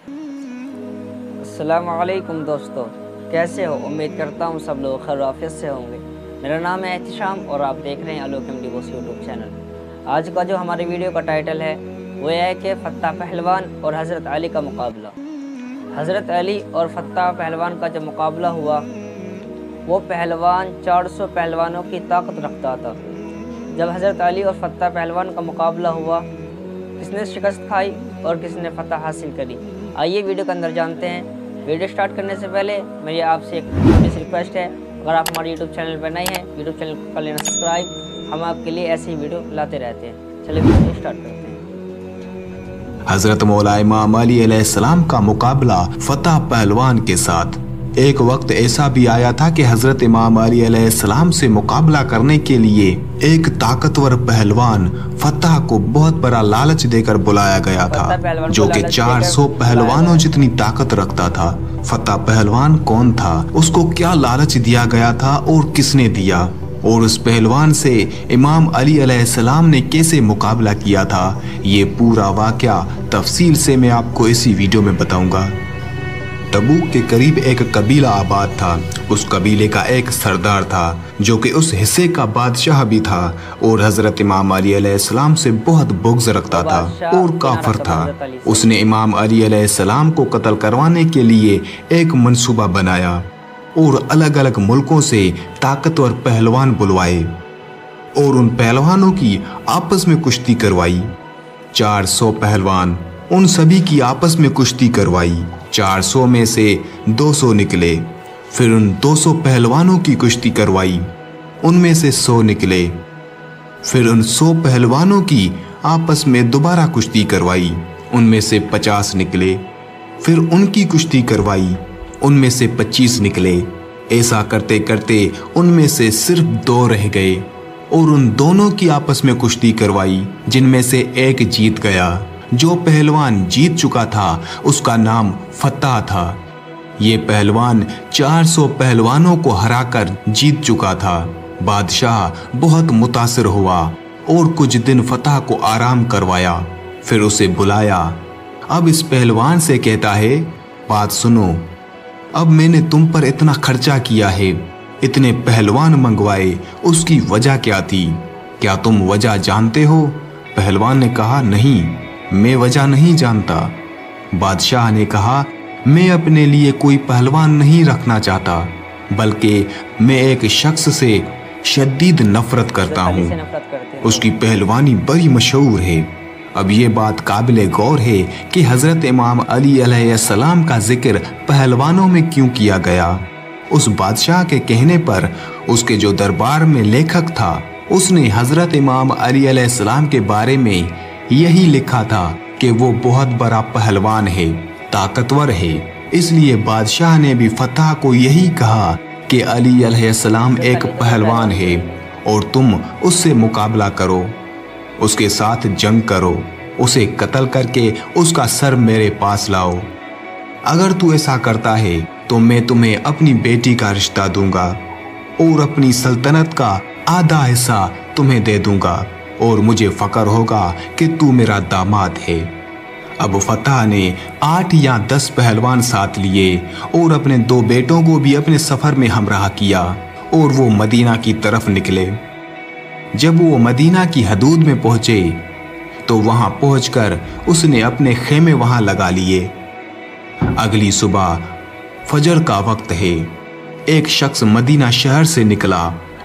अस्सलाम वालेकुम दोस्तों, कैसे हो? उम्मीद करता हूँ सब लोग खैर आफियत से होंगे। मेरा नाम है एहतिशाम और आप देख रहे हैं अलोकम डिवोर्स यूट्यूब चैनल। आज का जो हमारे वीडियो का टाइटल है वो है कि फत्ता पहलवान और हज़रत अली का मुकाबला। हज़रत अली और फत्ता पहलवान का जो मुकाबला हुआ वो पहलवान 400 पहलवानों की ताकत रखता था। जब हज़रत अली और फत्ता पहलवान का मुकाबला हुआ, किसने शिकस्त खाई और किसने फतह हासिल करी, आइए वीडियो के अंदर जानते हैं। वीडियो स्टार्ट करने से पहले मेरी आपसे एक रिक्वेस्ट है, अगर आप हमारे यूट्यूब चैनल पर नए हैं, यूट्यूब चैनल को कर लेना सब्सक्राइब। हम आपके लिए ऐसी वीडियो लाते रहते हैं। चलिए वीडियो स्टार्ट करते हैं। हजरत मौला इमाम अली अलैहिस्सलाम का मुकाबला फतह पहलवान के साथ। एक वक्त ऐसा भी आया था कि हजरत इमाम अली अलैहिस्सलाम से मुकाबला करने के लिए एक ताकतवर पहलवान फतह को बहुत बड़ा लालच देकर बुलाया गया था, जो कि 400 पहलवानों जितनी ताकत रखता था। फतह पहलवान कौन था, उसको क्या लालच दिया गया था और किसने दिया, और उस पहलवान से इमाम अली अलैहिस्सलाम ने कैसे मुकाबला किया था, ये पूरा वाकया तफसील से मैं आपको इसी वीडियो में बताऊंगा। तबूक के करीब एक कबीला आबाद था। उस कबीले का एक सरदार था जो कि उस हिस्से का बादशाह भी था और हजरत इमाम अली अलैहिस्सलाम से बहुत बुग़्ज़ रखता था और काफिर था। उसने इमाम अली अलैहिस्सलाम को कत्ल करवाने के लिए एक मंसूबा बनाया और अलग अलग मुल्कों से ताकतवर पहलवान बुलवाए और उन पहलवानों की आपस में कुश्ती करवाई। 400 पहलवान, उन सभी की आपस में कुश्ती करवाई। 400 में से 200 निकले। फिर उन 200 पहलवानों की कुश्ती करवाई, उनमें से 100 निकले। फिर उन 100 पहलवानों की आपस में दोबारा कुश्ती करवाई, उनमें से 50 निकले। फिर उनकी कुश्ती करवाई, उनमें से 25 निकले। ऐसा करते करते उनमें से सिर्फ 2 रह गए और उन दोनों की आपस में कुश्ती करवाई, जिनमें से एक जीत गया। जो पहलवान जीत चुका था उसका नाम फतह था। ये पहलवान 400 पहलवानों को हराकर जीत चुका था। बादशाह बहुत मुतासिर हुआ और कुछ दिन फतह को आराम करवाया। फिर उसे बुलाया। अब इस पहलवान से कहता है, बात सुनो, अब मैंने तुम पर इतना खर्चा किया है, इतने पहलवान मंगवाए, उसकी वजह क्या थी? क्या तुम वजह जानते हो? पहलवान ने कहा, नहीं, मैं वजह नहीं जानता। बादशाह ने कहा, मैं अपने लिए कोई पहलवान नहीं रखना चाहता, बल्कि मैं एक शख्स से शदीद नफरत करता हूँ। उसकी पहलवानी बड़ी मशहूर है। अब ये बात काबिल गौर है कि हजरत इमाम अली अलैहिस्सलाम का जिक्र पहलवानों में क्यों किया गया। उस बादशाह के कहने पर उसके जो दरबार में लेखक था, उसने हजरत इमाम अली अलैहिस्सलाम के बारे में यही लिखा था कि वो बहुत बड़ा पहलवान है, ताकतवर है। इसलिए बादशाह ने भी फतह को यही कहा कि अली अलैहिस्सलाम एक पहलवान है और तुम उससे मुकाबला करो, उसके साथ जंग करो, उसे कत्ल करके उसका सर मेरे पास लाओ। अगर तू ऐसा करता है तो मैं तुम्हें अपनी बेटी का रिश्ता दूंगा और अपनी सल्तनत का आधा हिस्सा तुम्हें दे दूंगा और मुझे फक्र होगा कि तू मेरा दामाद है। अब फतह ने 8 या 10 पहलवान साथ लिए और अपने 2 बेटों को भी अपने सफर में हमराह किया और वो मदीना की तरफ निकले। जब वो मदीना की हदूद में पहुंचे तो वहां पहुंचकर उसने अपने खेमे वहां लगा लिए। अगली सुबह फजर का वक्त है। एक शख्स मदीना शहर से निकला।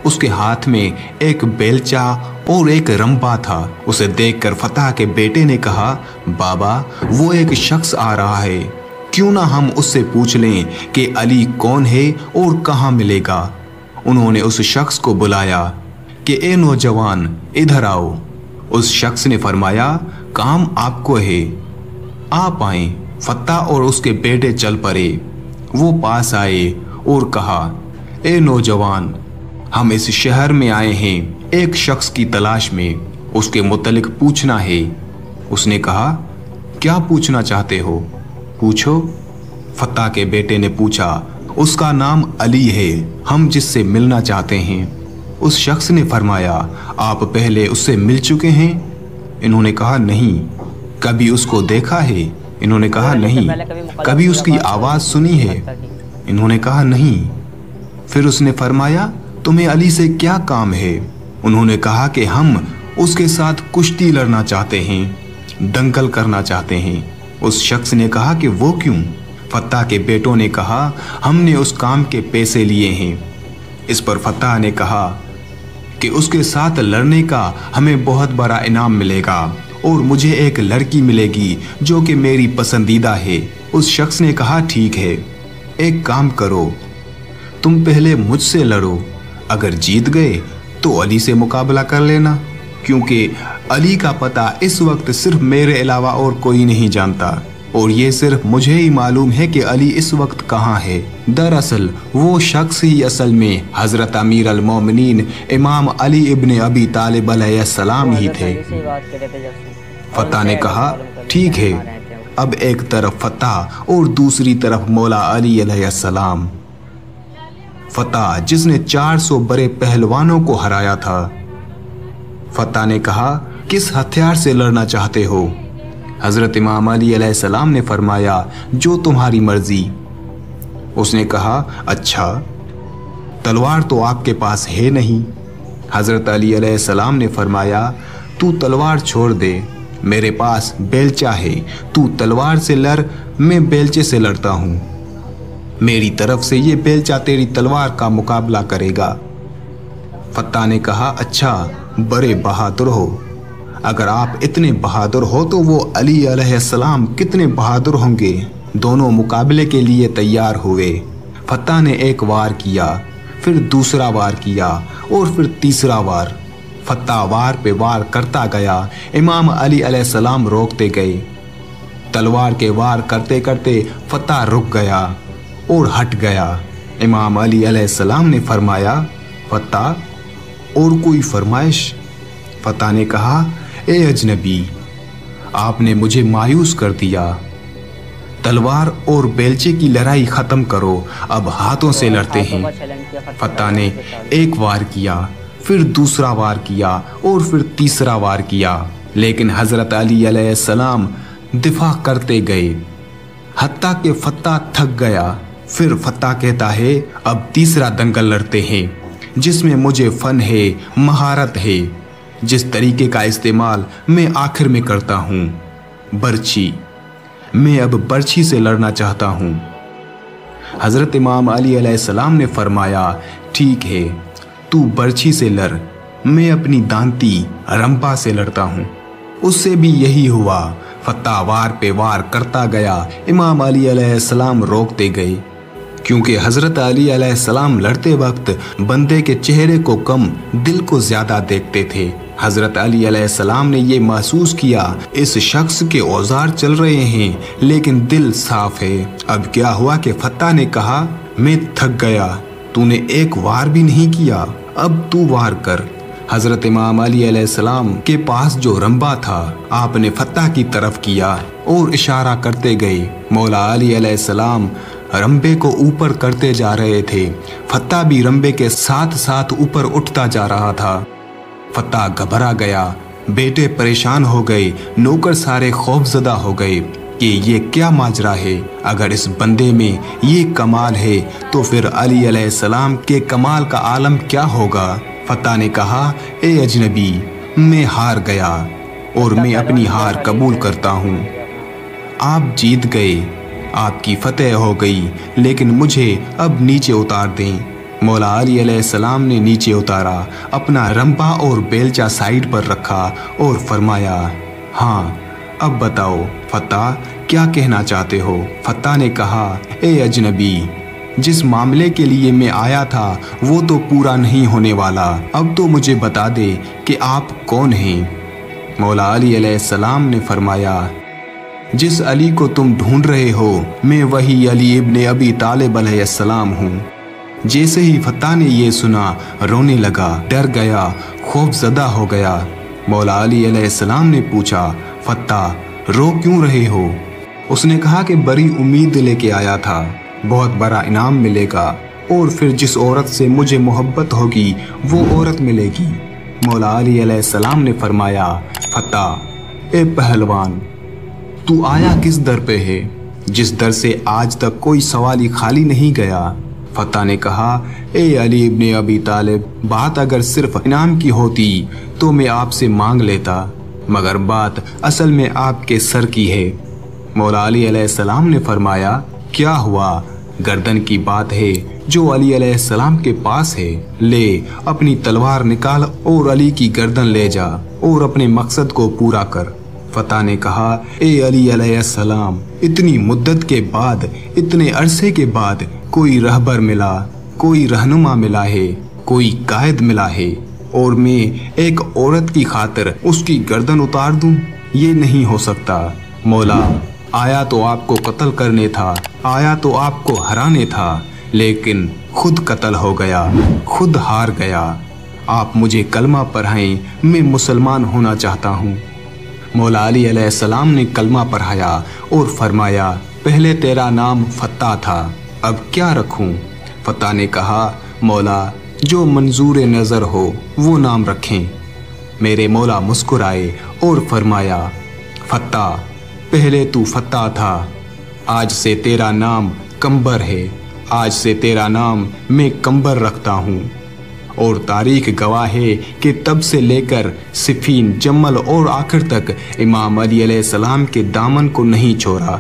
उसके हाथ में एक बेलचा और एक रंबा था। उसे देखकर फतह के बेटे ने कहा, बाबा, वो एक शख्स आ रहा है, क्यों ना हम उससे पूछ लें कि अली कौन है और कहाँ मिलेगा। उन्होंने उस शख्स को बुलाया कि ए नौजवान, इधर आओ। उस शख्स ने फरमाया, काम आपको है, आप आए। फतह और उसके बेटे चल पड़े। वो पास आए और कहा, ए नौजवान, हम इस शहर में आए हैं एक शख्स की तलाश में, उसके मुतल्लिक पूछना है। उसने कहा, क्या पूछना चाहते हो? पूछो। फतह के बेटे ने पूछा, उसका नाम अली है, हम जिससे मिलना चाहते हैं। उस शख्स ने फरमाया, आप पहले उससे मिल चुके हैं? इन्होंने कहा, नहीं। कभी उसको देखा है? इन्होंने कहा नहीं। कभी उसकी आवाज सुनी है? इन्होंने कहा नहीं। फिर उसने फरमाया तुम्हें अली से क्या काम है? उन्होंने कहा कि हम उसके साथ कुश्ती लड़ना चाहते हैं, दंगल करना चाहते हैं। उस शख्स ने कहा कि वो क्यों? फत्ता के बेटों ने कहा हमने उस काम के पैसे लिए हैं। इस पर फत्ता ने कहा कि उसके साथ लड़ने का हमें बहुत बड़ा इनाम मिलेगा और मुझे एक लड़की मिलेगी जो कि मेरी पसंदीदा है। उस शख्स ने कहा ठीक है, एक काम करो, तुम पहले मुझसे लड़ो, अगर जीत गए तो अली से मुकाबला कर लेना, क्योंकि अली का पता इस वक्त सिर्फ मेरे अलावा और कोई नहीं जानता और ये सिर्फ मुझे ही मालूम है कि अली इस वक्त कहाँ है। दरअसल वो शख्स ही असल में हजरत अमीर अल मोमिनीन इमाम अली इब्न अबी तालिब अलैहिस्सलाम ही थे। फत्ता ने कहा ठीक है। अब एक तरफ फत्ता और दूसरी तरफ मौला अली अलैहिस्सलाम। फत्ता जिसने 400 बड़े पहलवानों को हराया था। फत्ता ने कहा किस हथियार से लड़ना चाहते हो? हजरत इमाम अली अलैहिस्सलाम ने फरमाया जो तुम्हारी मर्जी। उसने कहा अच्छा, तलवार तो आपके पास है नहीं। हजरत अली अलैहिस्सलाम ने फरमाया तू तलवार छोड़ दे, मेरे पास बेलचा है, तू तलवार से लड़, मैं बेलचे से लड़ता हूँ। मेरी तरफ से ये बेलचा तेरी तलवार का मुकाबला करेगा। फत्ता ने कहा अच्छा, बड़े बहादुर हो। अगर आप इतने बहादुर हो तो वो अली अलैहिस्सलाम कितने बहादुर होंगे। दोनों मुकाबले के लिए तैयार हुए। फत्ता ने एक वार किया, फिर दूसरा वार किया और फिर तीसरा वार। फत्ता वार पे वार करता गया। इमाम अली अलैहिस्सलाम रोकते गए। तलवार के वार करते करते फत्ता रुक गया और हट गया। इमाम अली अलैहिस्सलाम ने फरमाया फत्ता और कोई फरमाइश? फत्ता ने कहा ए अजनबी, आपने मुझे मायूस कर दिया। तलवार और बेलचे की लड़ाई खत्म करो, अब हाथों से लड़ते हैं। फत्ता ने एक वार किया, फिर दूसरा वार किया और फिर तीसरा वार किया, लेकिन हजरत अली अलैहिस्सलाम दिफा करते गए हत्ता के फत्ता थक गया। फिर फत्ता कहता है अब तीसरा दंगल लड़ते हैं जिसमें मुझे फन है, महारत है, जिस तरीके का इस्तेमाल मैं आखिर में करता हूँ, बर्छी। मैं अब बर्छी से लड़ना चाहता हूँ। हजरत इमाम अली अलैहिस्सलाम ने फरमाया ठीक है, तू बर्छी से लड़, मैं अपनी दांती रंपा से लड़ता हूँ। उससे भी यही हुआ। फत्ता वार पे वार करता गया। इमाम अली अलैहिस्सलाम रोकते गए, क्योंकि हजरत अली अलैहिस्सलाम लड़ते वक्त बंदे के चेहरे को कम दिल को ज्यादा देखते थे। हजरत अली अलैहिस्सलाम ने ये महसूस किया इस शख्स के औजार चल रहे हैं लेकिन दिल साफ है। अब क्या हुआ कि फत्ता ने कहा मैं थक गया, तूने एक वार भी नहीं किया, अब तू वार कर। हजरत इमाम अली अलैहिस्सलाम के पास जो रंबा था आपने फत्ता की तरफ किया और इशारा करते गए। मौला अली अलैहिस्सलाम रंबे को ऊपर करते जा रहे थे। फत्ता भी रंबे के साथ साथ ऊपर उठता जा रहा था। फत्ता घबरा गया, बेटे परेशान हो गए, नौकर सारे खौफजदा हो गए कि ये क्या माजरा है। अगर इस बंदे में ये कमाल है तो फिर अली अलैहिस्सलाम के कमाल का आलम क्या होगा। फत्ता ने कहा ए अजनबी, मैं हार गया और मैं अपनी हार कबूल करता हूँ। आप जीत गए, आपकी फतेह हो गई, लेकिन मुझे अब नीचे उतार दें। मौला अली अलैहिस्सलाम ने नीचे उतारा, अपना रंपा और बेलचा साइड पर रखा और फरमाया हाँ अब बताओ फत्ता क्या कहना चाहते हो। फत्ता ने कहा ए अजनबी, जिस मामले के लिए मैं आया था वो तो पूरा नहीं होने वाला, अब तो मुझे बता दे कि आप कौन हैं। मौला अली अलैहिस्सलाम ने फरमाया जिस अली को तुम ढूंढ रहे हो मैं वही अली इब्न अबी तालिब अलैहिस्सलाम हूँ। जैसे ही फत्ता ने ये सुना रोने लगा, डर गया, खौफजदा हो गया। मौला अली अलैहिस्सलाम ने पूछा फत्ता रो क्यों रहे हो? उसने कहा कि बड़ी उम्मीद लेके आया था, बहुत बड़ा इनाम मिलेगा और फिर जिस औरत से मुझे मोहब्बत होगी वो औरत मिलेगी। मौला अली अलैहिस्सलाम ने फरमाया फत्ता ए पहलवान, तू आया किस दर पे है, जिस दर से आज तक कोई सवाली खाली नहीं गया। फत्ता ने कहा, ए अली इब्ने अबी तालिब, बात अगर सिर्फ इनाम की होती तो मैं आपसे मांग लेता, मगर बात असल में आपके सर की है। मौला अली अलैहिस्सलाम ने फरमाया, क्या हुआ? गर्दन की बात है जो अली अलैहिस्सलाम के पास है। ले अपनी तलवार निकाल और अली की गर्दन ले जा और अपने मकसद को पूरा कर। फत्ता ने कहा, ए अली अलैहिस्सलाम, इतनी मुद्दत के बाद, इतने अरसे के बाद कोई रहबर मिला, कोई रहनुमा मिला है, कोई कायद मिला है, और मैं एक औरत की खातिर उसकी गर्दन उतार दूं? ये नहीं हो सकता। मौला, आया तो आपको कत्ल करने था, आया तो आपको हराने था, लेकिन खुद कत्ल हो गया, खुद हार गया। आप मुझे कलमा पढ़ाएं, मैं मुसलमान होना चाहता हूँ। मौला अली अलैहिस्सलाम ने कलमा पढ़ाया और फरमाया, पहले तेरा नाम फत्ता था, अब क्या रखूं? फत्ता ने कहा, मौला जो मंजूर नज़र हो वो नाम रखें। मेरे मौला मुस्कुराए और फरमाया, फत्ता, पहले तू फत्ता था, आज से तेरा नाम कंबर है, आज से तेरा नाम मैं कंबर रखता हूँ। और तारीख गवाह है कि तब से लेकर सिफीन, जमल और आखिर तक इमाम अली अलैहिस्सलाम के दामन को नहीं छोड़ा।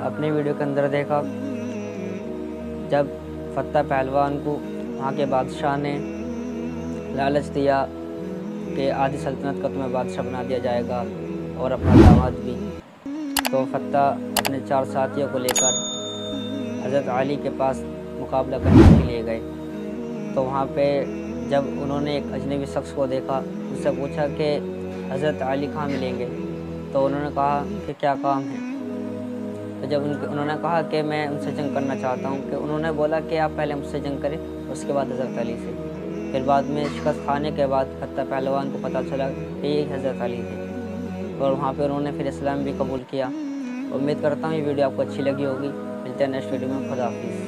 अपने वीडियो के अंदर देखा जब फत्ता पहलवान को वहाँ के बादशाह ने लालच दिया कि आधी सल्तनत का तुम्हें बादशाह बना दिया जाएगा और अपना दामाद भी, तो फत्ता अपने 4 साथियों को लेकर हज़रत अली के पास मुकाबला करने के लिए गए। तो वहाँ पे जब उन्होंने एक अजनबी शख्स को देखा, उससे पूछा कि हज़रत अली कहाँ मिलेंगे, तो उन्होंने कहा कि क्या काम है। तो जब उन्होंने कहा कि मैं उनसे जंग करना चाहता हूँ, कि उन्होंने बोला कि आप पहले मुझसे जंग करें, उसके बाद हज़रत अली से। फिर बाद में शिकस्त खाने के बाद फत्ता पहलवान को पता चला कि ये हज़रत अली थे, और वहाँ पे उन्होंने फिर इस्लाम भी कबूल किया। उम्मीद करता हूँ ये वीडियो आपको अच्छी लगी होगी। मिलते हैं नेक्स्ट वीडियो में। खुदा हाफिज़।